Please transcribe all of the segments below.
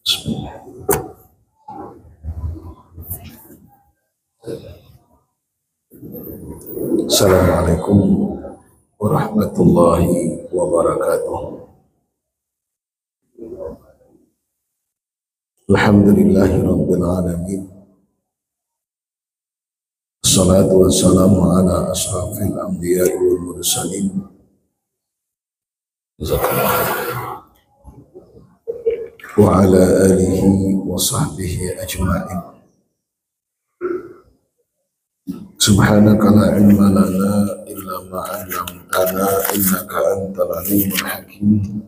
Assalamualaikum warahmatullahi wabarakatuh. Alhamdulillahi rabbil alamin. Assalatu wassalamu ala ashrafil anbiya'i wal mursalin. Wa ala alihi wa sahbihi ajma'in. Subhanaka la ilma lana illa ma 'allamtana innaka antal alimul hakim.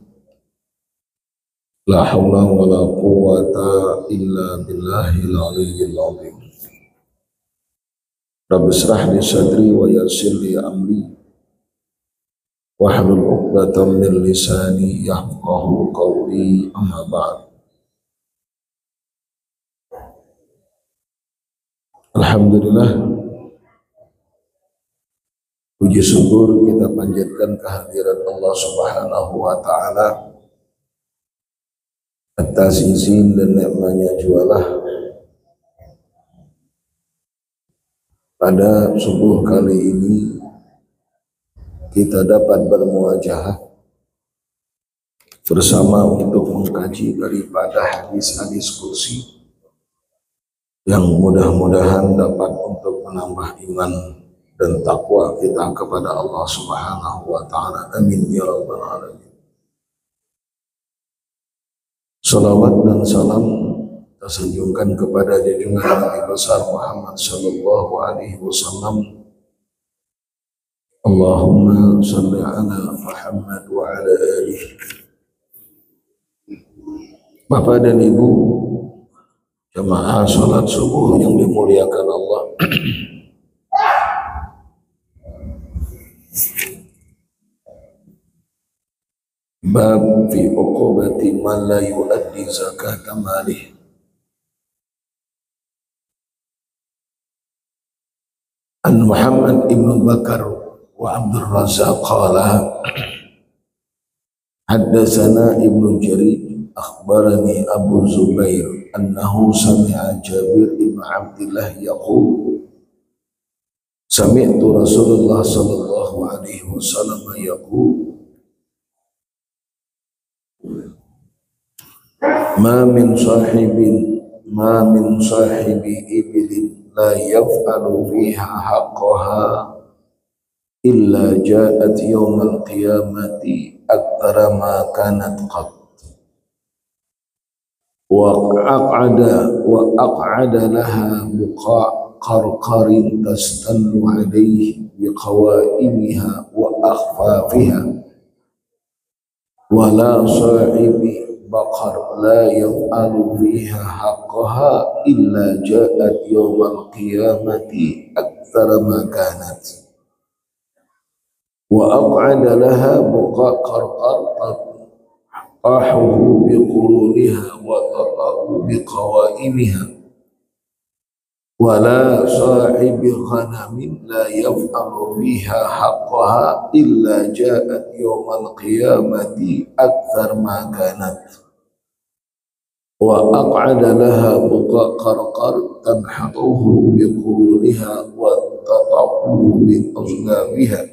La haula wa la quwwata illa billahil aliyyil azim. Rabbi shrah li sadri wa yassir li amri wahlul 'uqdatam min lisani yafqahu qawli, amma ba'd. Alhamdulillah, puji syukur kita panjatkan kehadirat Allah Subhanahu wa Ta'ala atas izin dan nikmatnya jualah pada subuh kali ini kita dapat bermuajahah bersama untuk mengkaji daripada hadis-hadis kursi yang mudah-mudahan dapat untuk menambah iman dan takwa kita kepada Allah Subhanahu wa Ta'ala. Amin ya rabbal alamin. Salawat dan salam tersanjungkan kepada junjungan Nabi besar Muhammad sallallahu alaihi wasallam. Allahumma shalli ala Muhammad wa ala alihi. Bapak dan Ibu jamaah salat subuh yang dimuliakan Allah. Bab fi uqubati man la yuaddi zakata malih. An Muhammad ibn Bakar wa Abdul Razak qala haddatsana Ibnu Jarir akhbarani Abu Zubair annahu sami'a Jabir ibn Abdullah yaqul sami'tu Rasulullah sallallahu alaihi wasallam yaqul ma min sahibi ibilin la yaf'alu fiha haqqaha illa ja'at yawmal qiyamati aktsara ma kanat qad wa aq'ada laha buqa qarqarin tastannu alayhi biqawaimiha wa akhfafiha wa la sahibi baqar la yaf'alu fiha haqqaha illa ja'at yawmal qiyamati aktsara ma kanat wa aq'ada laha buqa qarqar tahu biquruniha wa tatahu biqawaimiha wa la sahibi ghanamin la yaf'alu fiha haqqaha illa ja'at yawmal qiyamati aktsar ma kanat wa aq'ada laha buqa qarqar tanhatuhu biquruniha wa tatahu bi azlabiha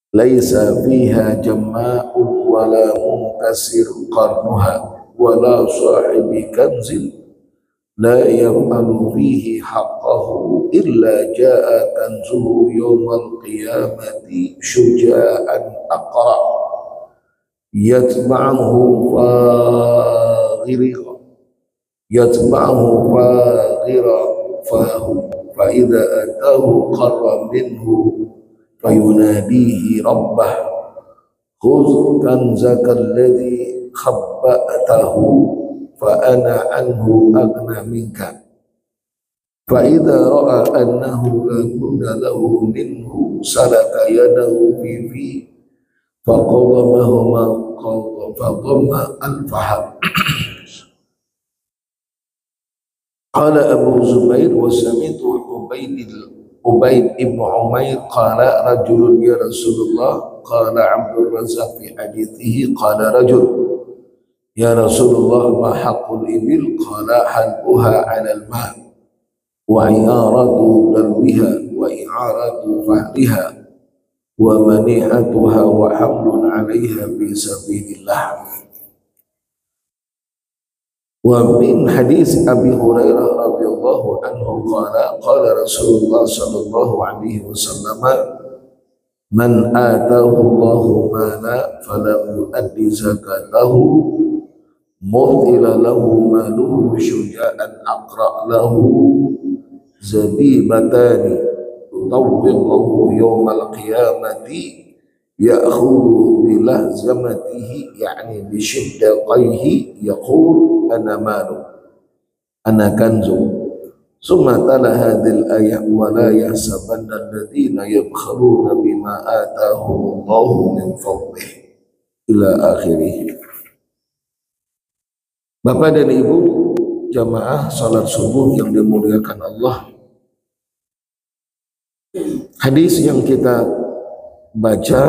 laysa fiha jamma'un wa la muntasir qarnuha wa la sahibi kanzin la yaf'alu fihi haqqahu illa ja'a kanzuhu yawmal qiyamati syuja'an aqra yatba'uhu faghira fahu fa idza atahu qarra minhu fayunadihi rabbah khudh kanzaka alladhi khabba'tahu fa ana anhu aghna minka fa idza ra'a annahu la budda lahu minhu salaka yadahu fi fa qadama al-faham. Qala Abu Zubair wa sami'tu Ubaid ibn Umair qala rajulun ya Rasulullah qala Abdul Razak fi hadithihi qala rajul Ya Rasulullah, ma haqqul ibil? Qala halquha 'ala al-ma' wa i'aratu dalwiha wa i'aratu fahriha wa manihatuha wa hamlun 'alaiha fi sabilillah. Wa min hadis Abi Hurairah radhiyallahu anhu qala qala Rasulullah sallallahu alaihi wasallam, man atahu Allahu mala falam yuaddi zakatahu muthila lahu maluhu syuja'an aqra lahu zabibatani tutawwiqahu yawmal qiyamati ya'khudhu bilahzamatihi yani bishiddaqaihi yaqul ana malu ana kanzu summa tala hadhil ayat wa la yahsabanna alladhina yabkhaluna bima atahumullahu min fadlih ila akhirih. Bapak dan Ibu jamaah salat subuh yang dimuliakan Allah, hadis yang kita baca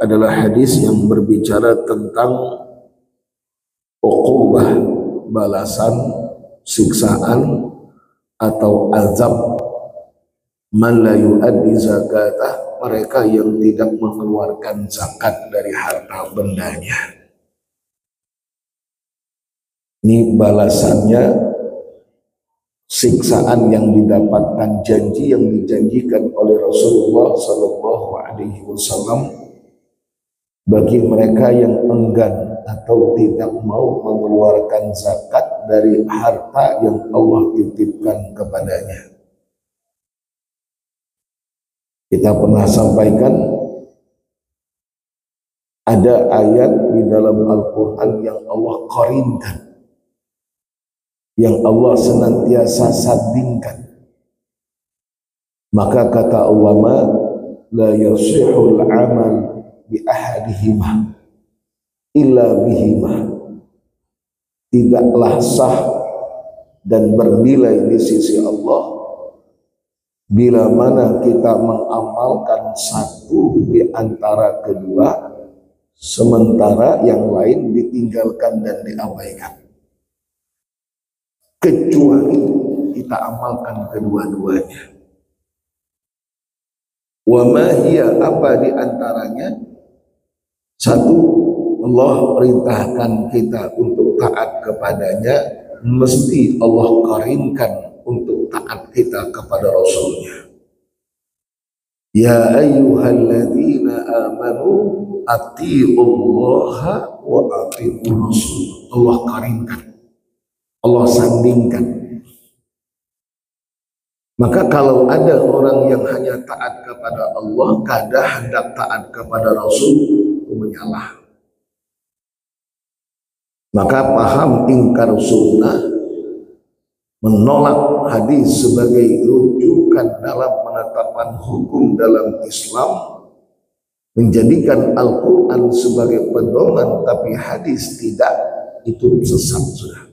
adalah hadis yang berbicara tentang uqubah, balasan, siksaan atau azab man la yuaddi zakatah, mereka yang tidak mengeluarkan zakat dari harta bendanya. Ini balasannya, siksaan yang didapatkan, janji yang dijanjikan oleh Rasulullah Sallallahu Alaihi Wasallam bagi mereka yang enggan atau tidak mau mengeluarkan zakat dari harta yang Allah titipkan kepadanya. Kita pernah sampaikan ada ayat di dalam Al-Quran yang Allah qarinkan, yang Allah senantiasa sandingkan. Maka kata ulama, la yasihul amal bi ahadihima illa bihima, tidaklah sah dan bernilai di sisi Allah bila mana kita mengamalkan satu di antara kedua sementara yang lain ditinggalkan dan diabaikan, kecuali kita amalkan kedua-duanya. Wa ma hiya, apa di antaranya? Satu, Allah perintahkan kita untuk taat kepadanya, mesti Allah qarinkan untuk taat kita kepada Rasulnya. Ya ayyuhalladzina amanu atiiullaha wa atiiur rasul. Allah qarinkan, Allah sandingkan. Maka kalau ada orang yang hanya taat kepada Allah, kada hendak taat kepada Rasul, itu menyalah. Maka paham ingkar sunnah, menolak hadis sebagai rujukan dalam menetapkan hukum dalam Islam, menjadikan Al-Quran sebagai pedoman tapi hadis tidak, itu sesat sudah.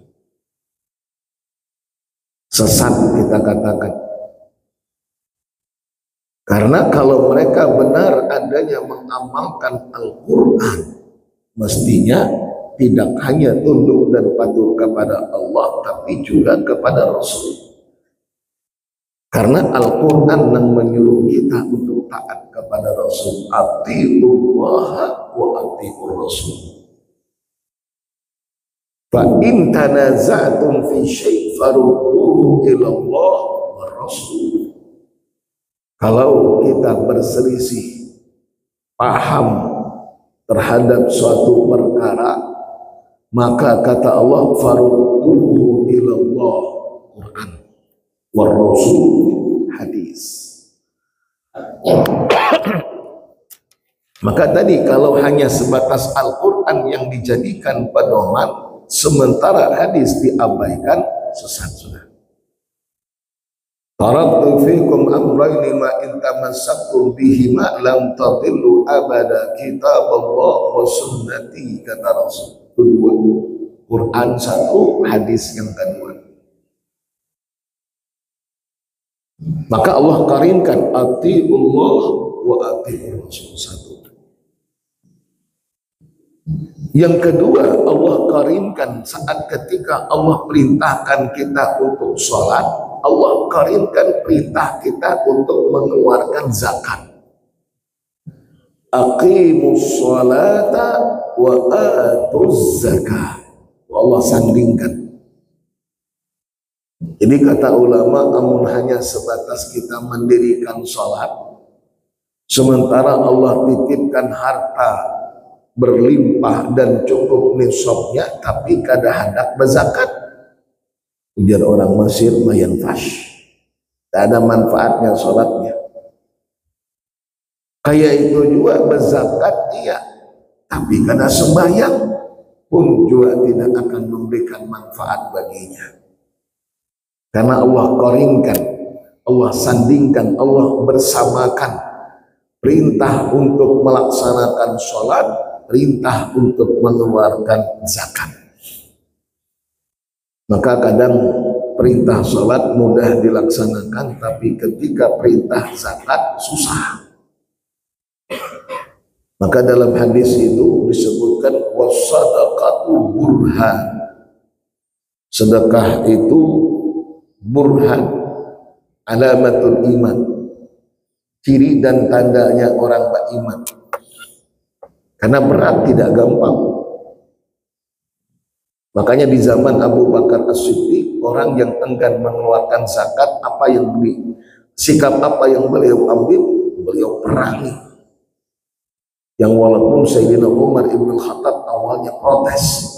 Sesat kita katakan. Karena kalau mereka benar adanya mengamalkan Al-Quran, mestinya tidak hanya tunduk dan patuh kepada Allah, tapi juga kepada Rasul. Karena Al-Quran yang menyuruh kita untuk taat kepada Rasul. Atiullaha wa atiur Rasul. Fa in tanaza'tum fi syai' farudduhu ila Allah wa Rasul. Kalau kita berselisih paham terhadap suatu perkara, maka kata Allah farudduhu ila Allah, Quran, wa Rasul, hadis. Maka tadi kalau hanya sebatas Al-Quran yang dijadikan pedoman, sementara hadis diabaikan, sesat sudah. Taraktu fikum amrayni ma in tamassaktum bihima lam tadillu abada, kitab Allah wa sunnati, kata Rasul. Kedua, Quran satu, hadis yang kedua. Maka Allah qarinkan atiullah wa atiur Rasul satu. Yang kedua, Allah karimkan saat ketika Allah perintahkan kita untuk sholat, Allah karimkan perintah kita untuk mengeluarkan zakat. Aqimus sholata wa atuz zakah. Allah sandingkan. Jadi kata ulama, amun hanya sebatas kita mendirikan sholat, sementara Allah titipkan harta berlimpah dan cukup nisabnya, tapi kada hendak berzakat. Ujar orang Mesir, mayan fash, tak ada manfaatnya sholatnya. Kayak itu juga berzakat dia, tapi kada sembahyang pun juga tidak akan memberikan manfaat baginya. Karena Allah koringkan, Allah sandingkan, Allah bersamakan perintah untuk melaksanakan sholat, perintah untuk mengeluarkan zakat. Maka kadang perintah sholat mudah dilaksanakan, tapi ketika perintah zakat susah. Maka dalam hadis itu disebutkan wasadaqatu burhan. Sedekah itu burhan, alamatul iman, ciri dan tandanya orang beriman. Karena berat, tidak gampang. Makanya di zaman Abu Bakar As-Siddiq, orang yang enggan mengeluarkan zakat, sikap apa yang beliau ambil, beliau perangi. Yang walaupun Sayyidina Umar Ibn Khattab awalnya protes,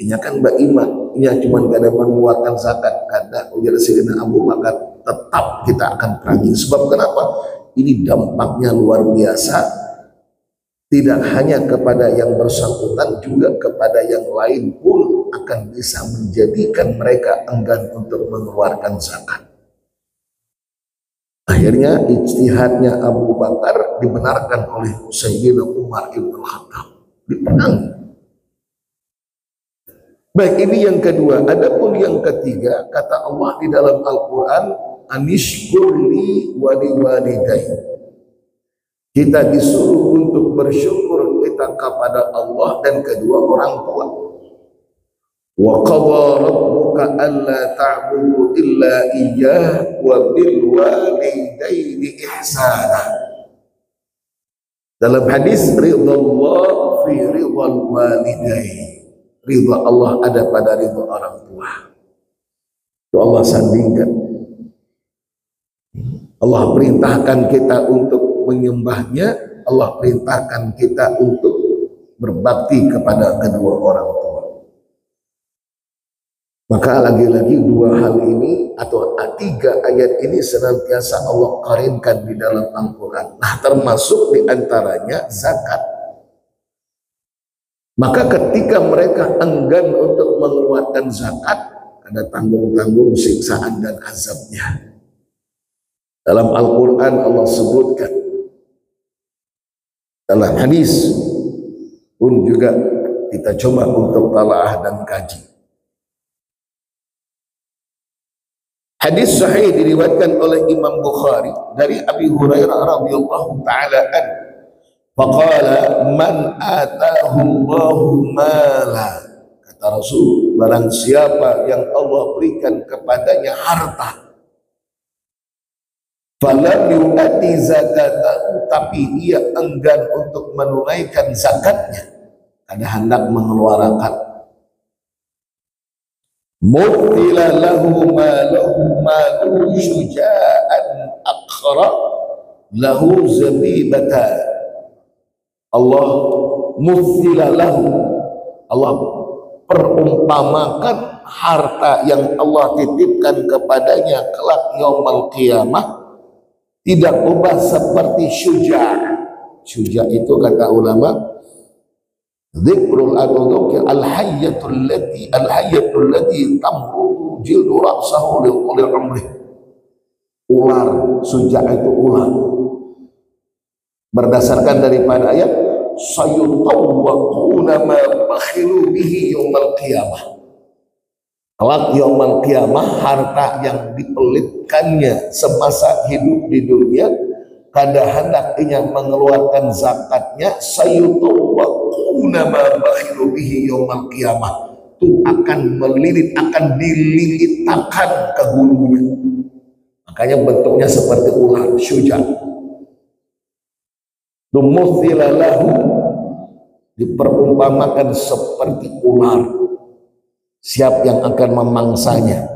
ini kan beriman, ini cuma kada mengeluarkan zakat, kada. Ujar Sayyidina Abu Bakar, tetap kita akan perangi. Sebab kenapa? Ini dampaknya luar biasa. Tidak hanya kepada yang bersangkutan, juga kepada yang lain pun akan bisa menjadikan mereka enggan untuk mengeluarkan zakat. Akhirnya ijtihadnya Abu Bakar dibenarkan oleh Sayyidina Umar Ibn Khattab, diperangi. Baik, ini yang kedua. Adapun yang ketiga, kata Allah di dalam Al-Quran, anishkurli waliwalidayya. Kita disuruh untuk bersyukur kita kepada Allah dan kedua orang tua. Wa qadha rabbuka alla ta'budu illa iyyah wa bil walidayni ihsana. Dalam hadis, ridallah fi ridal walidain. Ridha Allah ada pada ridha orang tua. Itu Allah sandingkan. Allah perintahkan kita untuk menyembahnya, Allah perintahkan kita untuk berbakti kepada kedua orang tua. Maka lagi-lagi dua hal ini atau tiga ayat ini senantiasa Allah karimkan di dalam Al-Quran. Nah, termasuk diantaranya zakat. Maka ketika mereka enggan untuk mengeluarkan zakat, ada tanggung-tanggung siksaan dan azabnya. Dalam Al-Quran Allah sebutkan, dalam hadis pun juga kita coba untuk talaah dan kaji. Hadis sahih diriwayatkan oleh Imam Bukhari dari Abi Hurairah radhiyallahu taala an. Faqala man atahu Allahu mala. Kata Rasul, barang siapa yang Allah berikan kepadanya harta, falam yu'addi zakatahu, tapi dia enggan untuk menunaikan zakatnya, ada hendak mengeluarkan, mu'tila lahu malu syuja'an akhra lahu zabibata. Allah mu'tila lahu, Allah perumpamakan harta yang Allah titipkan kepadanya kelak yaumul qiyamah, tidak ubah seperti syuja'. Syuja' itu kata ulama, dzikrul aduduk al-hayyatul lati tamrudu jildu ra'sahu li umrih. Ular, syuja' itu ular. Berdasarkan daripada ayat, sayutawwaquna ma bakhilu bihi yaumil qiyamah. Kelak yaumul qiyamah, harta yang dipelitkannya semasa hidup di dunia, kada hendak ia mengeluarkan zakatnya, sayutawwaquna yatawaqquna ma bakhilu bihi yaumal qiyamah, itu akan melilit, akan dililitakan ke hulunya. Makanya bentuknya seperti ular syuja. Tumuthila lahu, diperumpamakan seperti ular, siap yang akan memangsanya.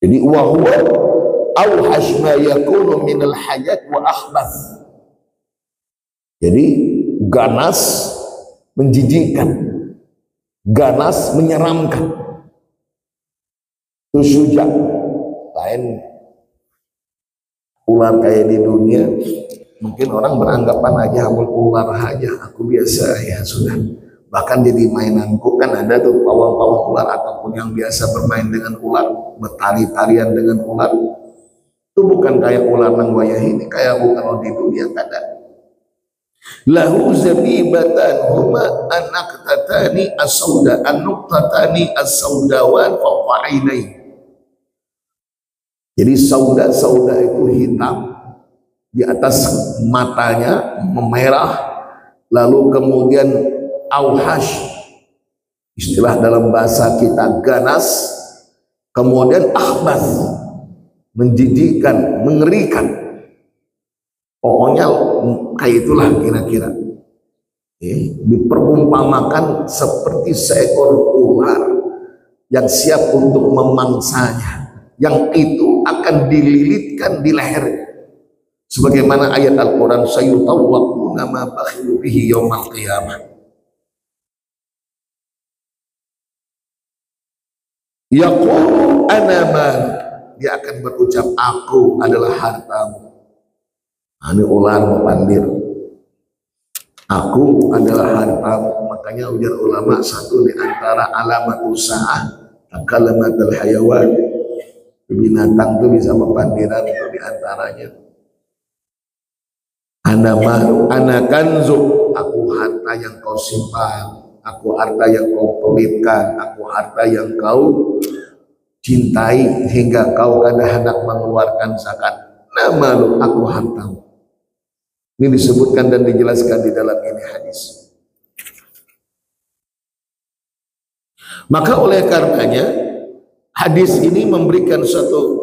Jadi wahwa awhash ma yakunu minal hayat wa akhbath. Jadi ganas menjijikkan, ganas menyeramkan. Itu syuja. Lain ular kayak di dunia, mungkin orang beranggapan aja ular aja, aku biasa ya sudah. Bahkan jadi mainanku kan ada tuh pawang-pawang ular ataupun yang biasa bermain dengan ular, bertari-tarian dengan ular. Itu bukan kayak ular nang wayah ini, kayak kalau di dunia ada. Lahu zabibatan huma anaqtatani as-sauda an-nuqtatani as-saudawan fawqa ainai. Jadi sauda itu hitam, di atas matanya memerah, lalu kemudian auhash, istilah dalam bahasa kita ganas, kemudian akhbath, menjijikkan, mengerikan. Pokoknya kayak itulah kira-kira. Diperumpamakan seperti seekor ular yang siap untuk memangsanya, yang itu akan dililitkan di lehernya. Sebagaimana ayat Al-Quran, sayutawwaquna ma bakhilu bihi yaumal qiyamah. Yaqulu ana mal, dia akan berucap aku adalah hartamu. Ini ular memandir, aku adalah hartamu. Makanya ujar ulama, satu di antara alamat usaha takalamatul hayawan, binatang itu bisa memandiran, itu di antaranya. Ana malu, ana kanzu, aku harta yang kau simpan, aku harta yang kau pelitkan, aku harta yang kau cintai hingga kau kada hendak mengeluarkan zakat. Nama lu, aku hartamu. Ini disebutkan dan dijelaskan di dalam ini hadis. Maka oleh karenanya hadis ini memberikan suatu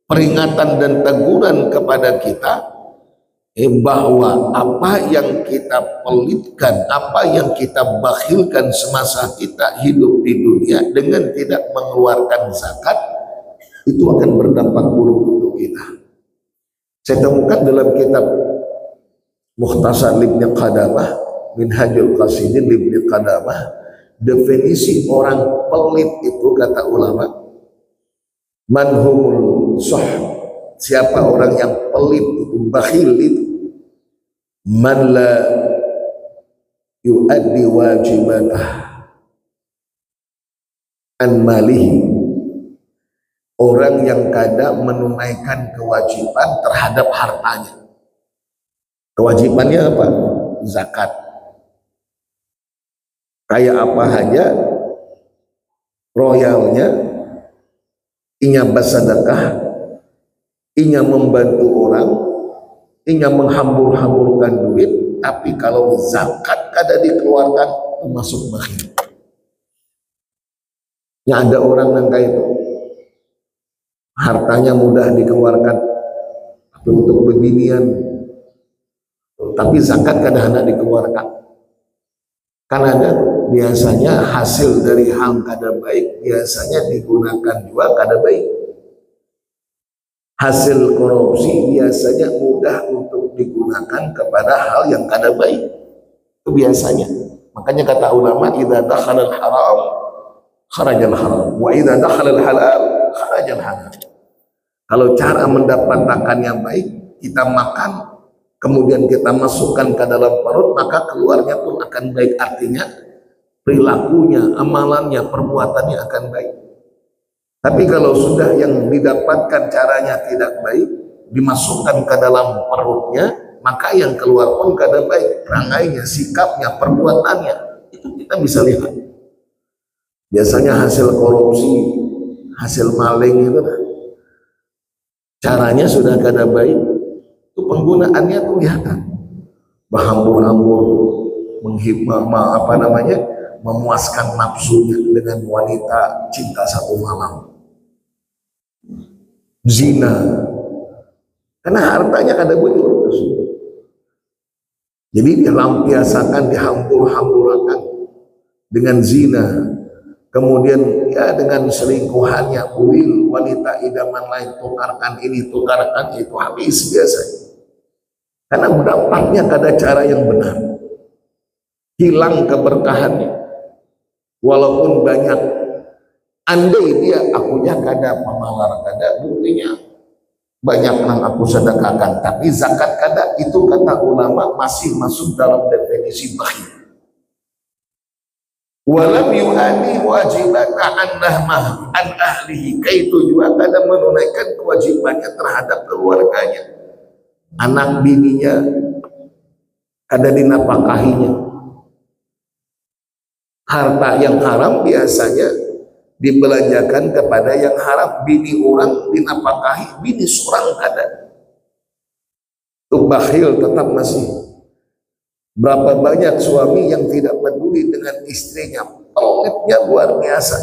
peringatan dan teguran kepada kita bahwa apa yang kita pelitkan, apa yang kita bakhilkan semasa kita hidup di dunia dengan tidak mengeluarkan zakat, itu akan berdampak buruk untuk kita. Saya temukan dalam kitab Mukhtasar Ibnu Qadamah, Minhajul Qasidin Ibnu Qadamah, definisi orang pelit itu kata ulama, manhumul sahb, siapa orang yang pelit itu, bakhil itu, man la yuaddi wajibatah an malihi, orang yang kada menunaikan kewajiban terhadap hartanya. Kewajibannya apa? Zakat. Kayak apa aja royalnya, inya bersedekah, inya membantu orang, inya menghambur-hamburkan duit, tapi kalau zakat kada dikeluarkan, itu masuk bakhil. Ya ada orang yang kayak itu, hartanya mudah dikeluarkan, tapi untuk bebinian, tapi zakat kada hendak dikeluarkan. Kan ada biasanya hasil dari hal kada baik biasanya digunakan juga kada baik. Hasil korupsi biasanya mudah untuk digunakan kepada hal yang kada baik. Itu biasanya. Makanya kata ulama, idza dakhalal haram kharajal haram, wa idza dakhalal halal kharajal halal. Kalau cara mendapatkan yang baik, kita makan, kemudian kita masukkan ke dalam perut, maka keluarnya pun akan baik. Artinya perilakunya, amalannya, perbuatannya akan baik. Tapi kalau sudah yang didapatkan caranya tidak baik, dimasukkan ke dalam perutnya, maka yang keluar pun kada baik. Perangainya, sikapnya, perbuatannya, itu kita bisa lihat. Biasanya hasil korupsi, hasil maling itu caranya sudah kada baik, itu penggunaannya tuh kelihatan, berhambur-hambur, memuaskan nafsunya dengan wanita cinta satu malam, zina, karena hartanya kada bujur. Jadi dilampiasakan, dihambur-hamburkan dengan zina, kemudian ya dengan selingkuhannya, wanita idaman lain, tukarkan ini, tukarkan itu, habis biasanya. Karena dampaknya kada cara yang benar, hilang keberkahannya. Walaupun banyak, andai dia akunya kada pemalar, kada, buktinya banyak nang aku sedekahkan, tapi zakat kada, itu kata ulama masih masuk dalam definisi bakhil. Walam yu'ani wajiban an ahlihi, kaitu juga kada menunaikan kewajibannya terhadap keluarganya, anak bininya kada dinafkahinya. Harta yang haram biasanya dibelanjakan kepada yang haram, bini orang dinafkahi, bini seorang kada. Itu bakhil tetap masih. Berapa banyak suami yang tidak peduli dengan istrinya, pelitnya luar biasa,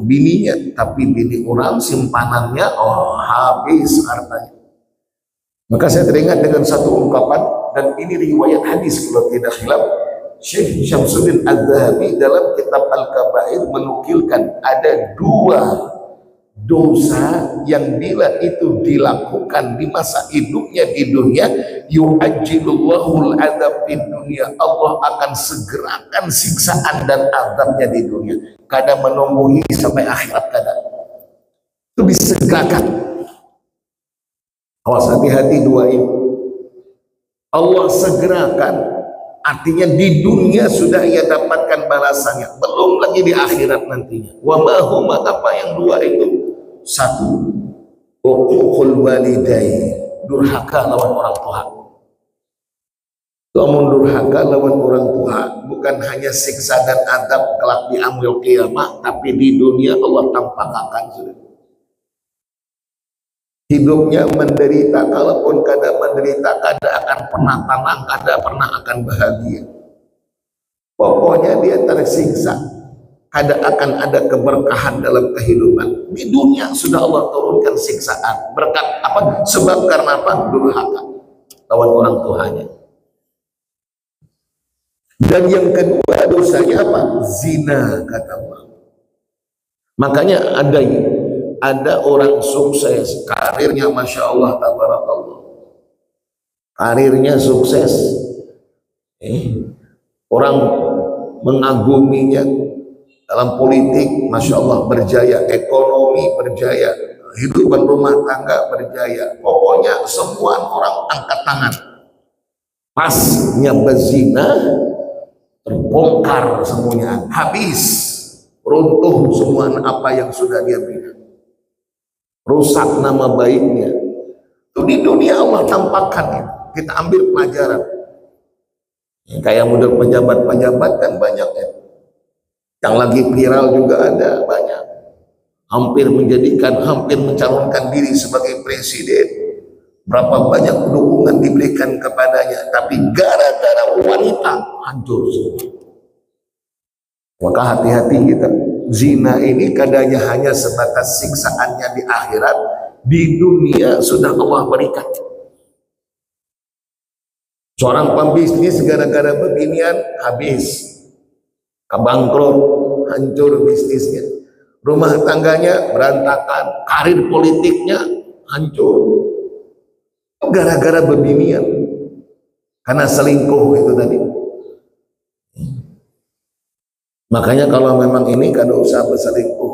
bininya, tapi bini orang simpanannya habis hartanya. Maka saya teringat dengan satu ungkapan, dan ini riwayat hadis kalau tidak khilaf. Syekh Syamsuddin Az-Zahabi dalam kitab Al-Kabair menukilkan ada 2 dosa yang bila itu dilakukan di masa hidupnya di dunia, yu'ajjilullahul adzab di dunia, Allah akan segerakan siksaan dan azabnya di dunia, kada menunggu sampai akhirat, kada, itu disegerakan. Awas, hati-hati 2 ini Allah segerakan. Artinya di dunia sudah ia dapatkan balasannya, belum lagi di akhirat nantinya. Wa ma huma, apa yang 2 itu? 1, uququl walidain, durhaka lawan orang tua. Lamun durhaka lawan orang tua bukan hanya siksa dan adab kelak di yaumil qiyamah, tapi di dunia Allah tampakkan sudah. Hidupnya menderita, kalaupun kada menderita, kada akan pernah tenang, kada pernah akan bahagia. Pokoknya dia tersiksa, kada akan ada keberkahan dalam kehidupan. Di dunia sudah Allah turunkan siksaan. Berkat apa? Sebab karena apa? Durhaka lawan orang tuanya. Dan yang kedua dosanya apa? Zina, kata Allah. Makanya ada orang sukses, karirnya Masya Allah, tabarakallah, karirnya sukses, orang mengaguminya dalam politik, Masya Allah berjaya, ekonomi berjaya, hidupan rumah tangga berjaya, pokoknya semua orang angkat tangan. Pasnya berzina, terbongkar semuanya, habis, runtuh semua apa yang sudah dia bina, rusak nama baiknya. Itu di dunia Allah tampakkan ya. Kita ambil pelajaran. Kayak model pejabat-pejabat kan banyak ya. Yang lagi viral juga ada banyak. Hampir mencalonkan diri sebagai presiden. Berapa banyak dukungan diberikan kepadanya, tapi gara-gara wanita hancur semua. Maka hati-hati kita. Zina ini kadangnya hanya sebatas siksaannya di akhirat, di dunia sudah Allah berikan. Seorang pembisnis gara-gara beginian habis, kebangkrut, hancur bisnisnya, rumah tangganya berantakan, karir politiknya hancur, gara-gara beginian, karena selingkuh itu tadi. Makanya kalau memang ini kada usah berselingkuh,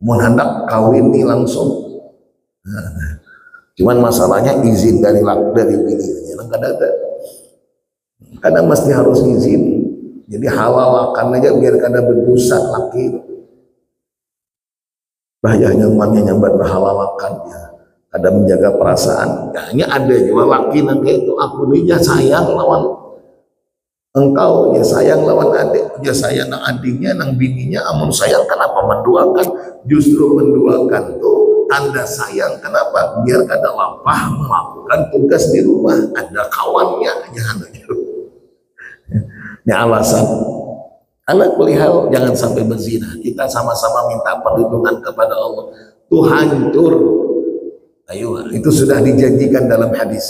mau hendak kawin nih langsung. Cuman masalahnya izin dari bininya, kada ada. Kadang mesti harus izin. Jadi halalakan aja biar kada berdosa laki. Bahayanya umatnya nyambat berhalalakan ya. Kada menjaga perasaan. Hanya ada juga laki nanti itu aku dia sayang lawan engkau, ya sayang lawan adik, ya sayang nang adiknya, nang bininya, amun sayang kenapa menduakan? Justru menduakan tuh tanda sayang. Kenapa? Biar kada lapah melakukan tugas di rumah, ada kawannya. Ini alasan. Ala kulihal, jangan sampai berzina. Kita sama-sama minta perlindungan kepada Allah. Itu hancur. Ayo, itu sudah dijanjikan dalam hadis.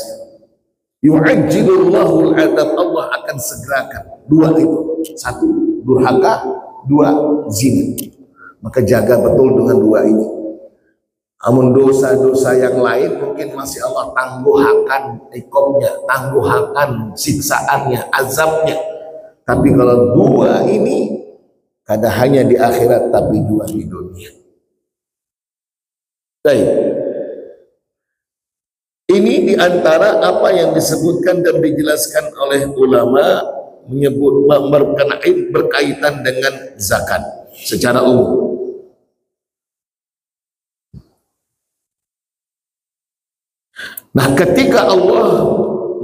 Yu'ajjilullahu al-'adab, Allah akan segerakan. Dua itu. Satu, durhaka. Dua, zina. Maka jaga betul dengan dua ini. Namun dosa-dosa yang lain mungkin masih Allah tangguhkan iqabnya, tangguhkan siksaannya, azabnya. Tapi kalau dua ini, kada hanya di akhirat tapi juga di dunia. Baik. Ini diantara apa yang disebutkan dan dijelaskan oleh ulama menyebut berkaitan dengan zakat secara umum. Nah, ketika Allah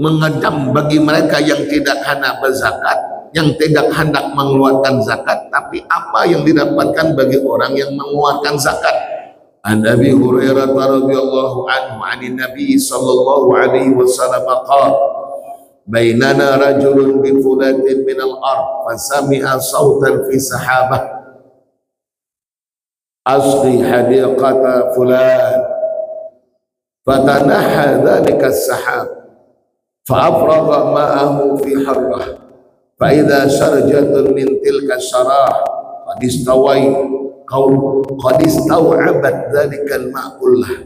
mengancam bagi mereka yang tidak hendak berzakat, yang tidak hendak mengeluarkan zakat, tapi apa yang didapatkan bagi orang yang mengeluarkan zakat? An Abi Hurairah radhiyallahu anhu 'anil Nabi sallallahu alaihi wasallam qala bainana rajulun bi fulatin min al-ard fasami'a sautan fi sahabah asqi hadiqata fulan fatanaha dhalika as-sahab fa'afraga ma'ahu fi harrah fa idza sharjatun min tilka syarah qad istawai qad istaw'abat dhalikal ma' kullah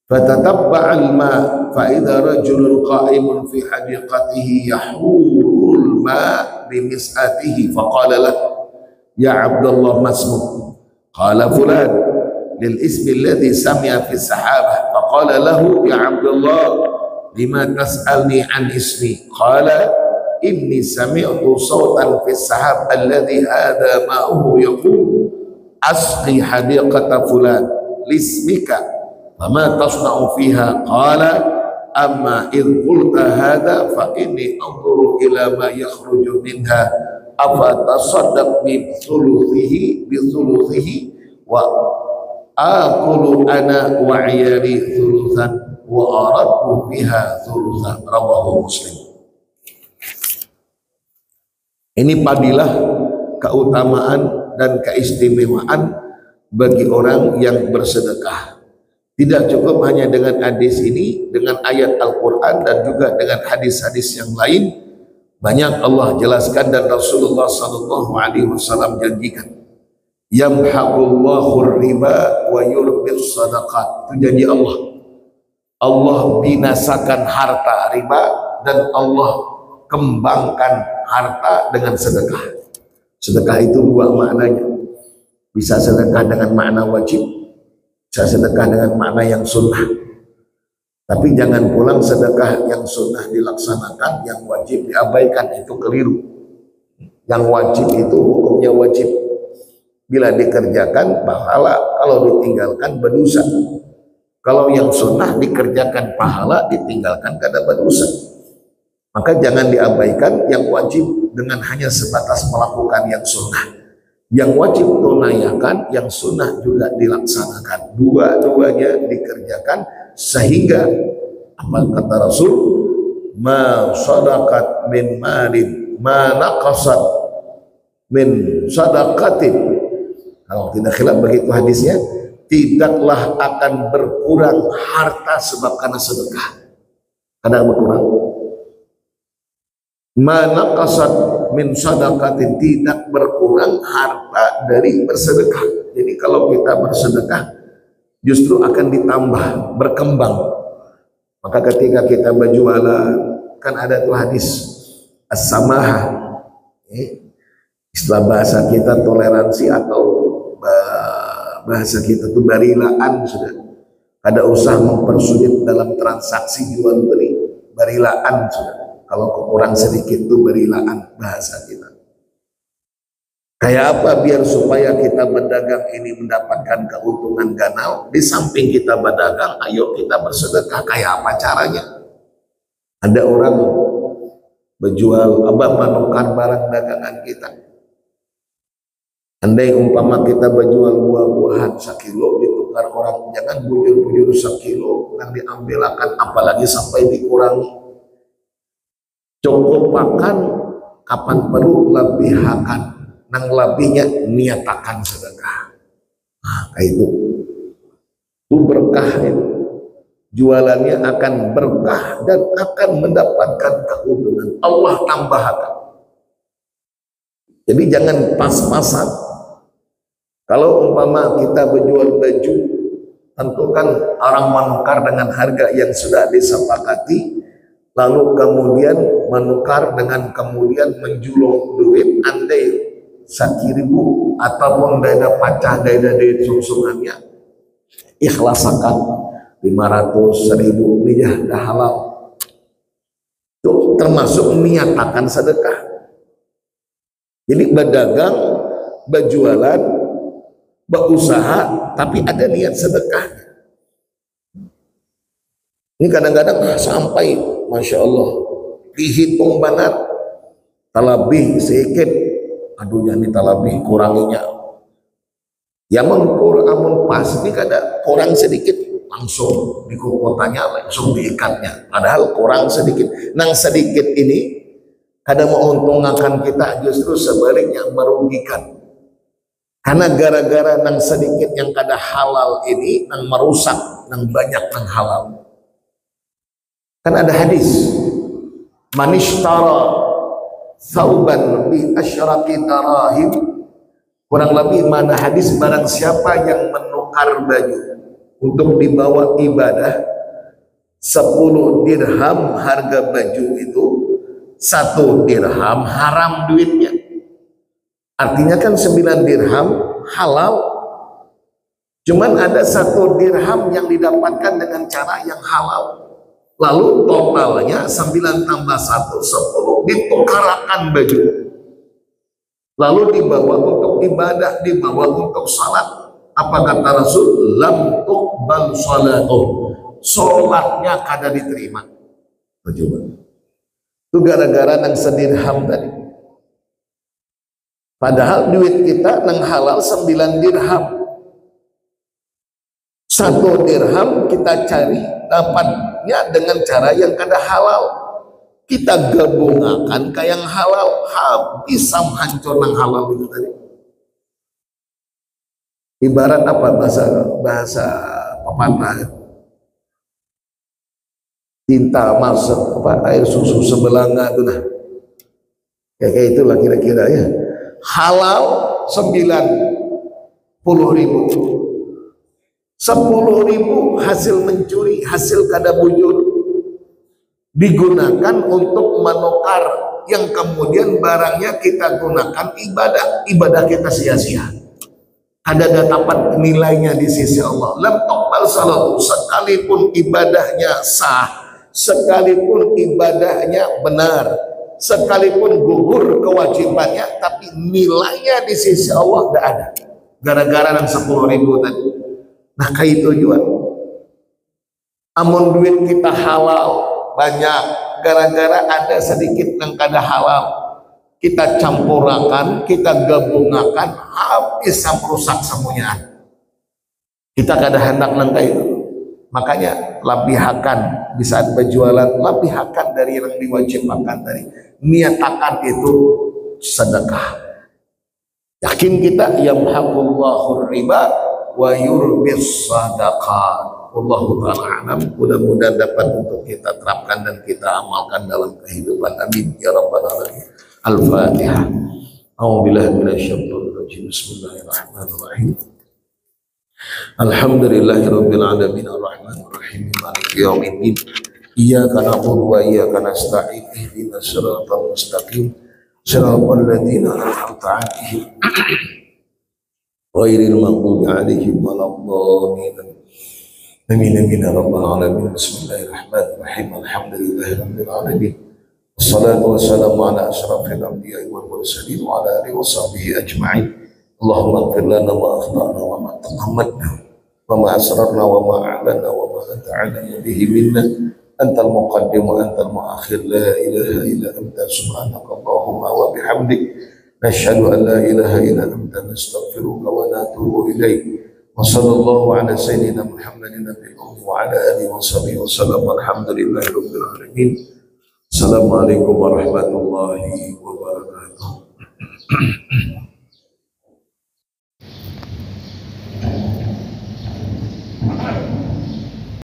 fatatabba'a al-ma' fa idza rajulun qa'imun fi hadiqatihi yahulul ma' bi mis'atihi faqala lahu ya Abdullah masmuk qala fulan lil ismi alladhi sami'a fi sahabah faqala lahu ya Abdullah lima tas'alni an ismi qala inni sami'tu sawtan fi sahab alladhi hadha ma'uhu yaqul asqi hadiqata fulan lismika fama tasna'u fiha qala amma idh qulta hadha fa inni anzuru ila ma yakhruju minha afa tasaddaq bi thuluthihi wa aqulu ana wa 'iyali thuluthan wa aradtu biha thuluthan rawahu Muslim. Ini padilah keutamaan dan keistimewaan bagi orang yang bersedekah. Tidak cukup hanya dengan hadis ini, dengan ayat Al-Quran dan juga dengan hadis-hadis yang lain. Banyak Allah jelaskan dan Rasulullah SAW janjikan. Yamhaqullahu riba wa yurbis sadaqat. Itu janji Allah. Allah binasakan harta riba dan Allah kembangkan harta dengan sedekah. Sedekah itu dua maknanya. Bisa sedekah dengan makna wajib, bisa sedekah dengan makna yang sunnah. Tapi jangan pulang sedekah yang sunnah dilaksanakan, yang wajib diabaikan, itu keliru. Yang wajib itu hukumnya wajib. Bila dikerjakan pahala, kalau ditinggalkan berdosa. Kalau yang sunnah dikerjakan pahala, ditinggalkan kada berdosa. Maka jangan diabaikan yang wajib dengan hanya sebatas melakukan yang sunnah. Yang wajib tunaikan, yang sunnah juga dilaksanakan. Dua-duanya dikerjakan sehingga apa kata Rasul? Ma sadaqat min malin ma naqasat min sadaqatin. Kalau tidak khilaf begitu hadisnya, tidaklah akan berkurang harta sebab karena sedekah. Karena berkurang. Mana kasat min sadaqatin, tidak berkurang harta dari bersedekah. Jadi kalau kita bersedekah justru akan ditambah, berkembang. Maka ketika kita berjualan, kan ada tuh hadis as-samahah, istilah bahasa kita toleransi atau bahasa kita tuh barilaan sudah. Ada usaha mempersulit dalam transaksi jual beli, barilaan sudah. Kalau kurang sedikit itu berilaan bahasa kita. Kayak apa biar supaya kita berdagang ini mendapatkan keuntungan ganal? Di samping kita berdagang, ayo kita bersedekah. Kayak apa caranya? Ada orang berjual, abang menukar barang dagangan kita. Andai umpama kita berjual buah-buahan 1 kilo, ditukar tukar orang, jangan bujur-bujur sekilo yang diambil akan, apalagi sampai dikurangi. Cukup makan, kapan perlu lebihakan, nang lebihnya niatakan sedekah. Nah, itu berkah itu. Jualannya akan berkah dan akan mendapatkan keuntungan. Allah tambahkan. Jadi jangan pas-pasan. Kalau umpama kita berjual baju, tentukan orang menukar dengan harga yang sudah disepakati, lalu kemudian menukar dengan kemudian menjulung duit, andai 1.000 ataupun dada pacah dada duit sungsungannya, ikhlasakan 500, 1.000, niyah dah halal. Itu termasuk niatakan sedekah. Jadi berdagang, berjualan, berusaha, tapi ada niat sedekah. Ini kadang-kadang sampai, Masya Allah, dihitung benar, talabih sedikit, aduh jangan talabih, kuranginya. Ya mengukur, amun pas, ini kadang kurang sedikit, langsung dikukotanya, langsung diikatnya. Padahal kurang sedikit. Nang sedikit ini, kadang menguntungkan kita, justru sebaliknya merugikan. Karena gara-gara nang sedikit yang kada halal ini, nang merusak, nang banyak nang halal. Kan ada hadis, manishtara thawban bi asyrati darahim, kurang lebih mana hadis, barang siapa yang menukar baju untuk dibawa ibadah 10 dirham harga baju itu, 1 dirham haram duitnya. Artinya kan 9 dirham halal, cuman ada 1 dirham yang didapatkan dengan cara yang halal. Lalu totalnya 9 tambah 1, 10, ditukarakan baju. Lalu dibawa untuk ibadah, dibawa untuk salat. Apa kata Rasul? Lam tuqbal salatuh. Salatnya kada diterima. Coba. Itu gara-gara nang sedirham tadi. Padahal duit kita nang halal 9 dirham. 1 dirham kita cari dapatnya dengan cara yang kada halal. Kita gabungkan ke yang halal, habis hancur nang halal itu tadi. Ibarat apa bahasa pepatah? Tinta masuk apa air susu sebelanga itu nah. Kayak itulah kira-kira ya. Halal 90.000, 10.000 hasil mencuri, hasil kada bujur, digunakan untuk menukar yang kemudian barangnya kita gunakan ibadah kita sia-sia, ada dapat nilainya di sisi Allah. Lam tuqbal salatu, sekalipun ibadahnya sah, sekalipun ibadahnya benar, sekalipun gugur kewajibannya, tapi nilainya di sisi Allah tidak ada, gara-gara yang 10.000 tadi. Nah kayak itu juga, amun duit kita halal banyak, gara-gara ada sedikit yang kada halal, kita campurakan, kita gabungakan, habis merusak semuanya. Kita kada hendak nang kayak itu. Makanya labihakan di saat berjualan, labihakan dari yang diwajibkan tadi. Niatakan itu sedekah. Yakin kita yamhaqullahu riba wa yurbis sadaqat. Wallahu ta'ala alam. Mudah-mudahan dapat untuk kita terapkan dan kita amalkan dalam kehidupan. Amin ya rabbal alamin. Al-Fatihah. A'udzubillahi minasyaitonir rajim. Bismillahirrahmanirrahim. Alhamdulillahirabbil alamin arrahmanir rahim maliki yaumiddin. Iyyaka na'budu wa iyyaka nasta'in. Ihdinas siratal mustaqim. Siratal ladzina an'amta 'alaihim ghairil maghdubi 'alaihim waladdallin. Amin amin ya rabbal alamin. Bismillahirrahmanirrahim. Alhamdulillahirabbil alamin. Wassalatu wassalamu ala asyrafil anbiya'i wal mursalin wa ala alihi wa sahbihi ajma'in. Allahumma ighfir lana ma akhtana wa ma taqammadna wa ma asrarna wa ma a'lana wa ma anta 'alamu bihi minna. Antal muqaddim wa antal muakhir, la ilaha illa anta subhanaka Allahumma wa bihamdik, nashhadu an la ilaha illa anta nastaghfiruka wa natubu ilaik. Wa Wassallallahu ala sayyidina Muhammadin nabiyil ummi wa ala alihi wa sahbihi wasallam. Alhamdulillahi rabbil alamin. Assalamualaikum warahmatullahi wabarakatuh.